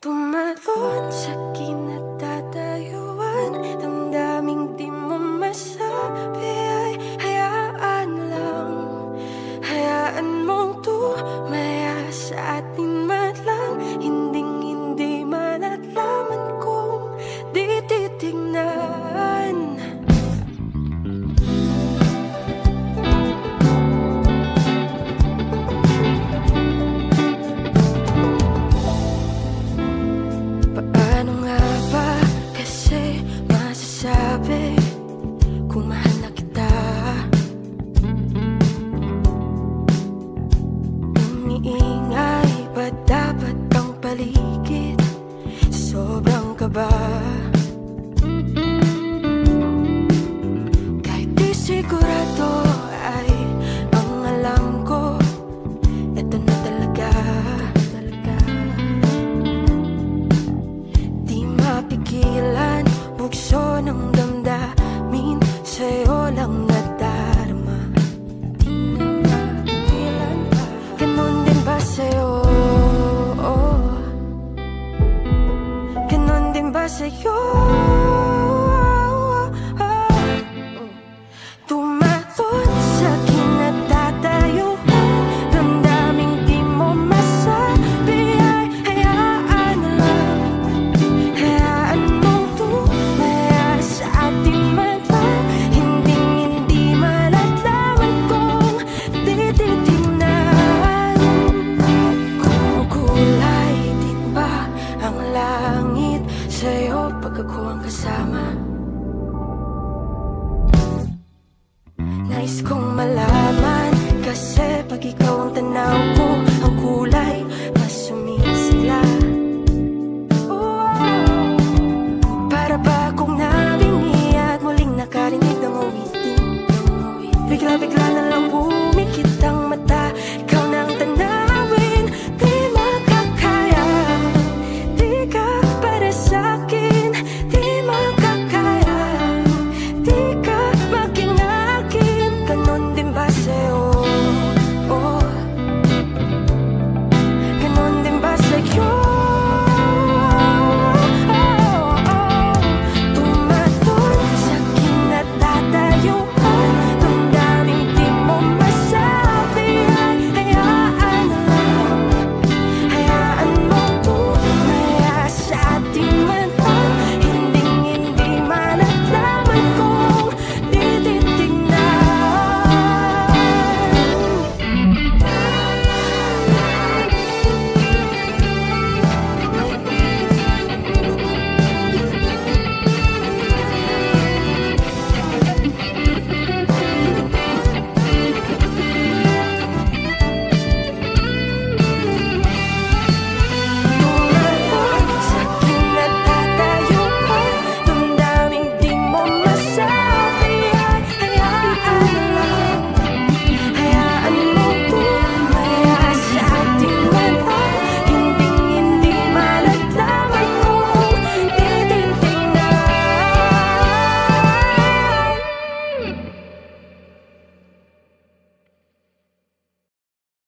Tumalon sa kinatatayuan, damdaming di mo masabi ay hayaan lang. Hayaan mong tumaya sa ating matlang, hinding-hindi malalaman kung di titignan. Paano nga ba kasi masasabi kung mahal na kita? Iniingay ba dapat ang paligid sa sobrang kaba?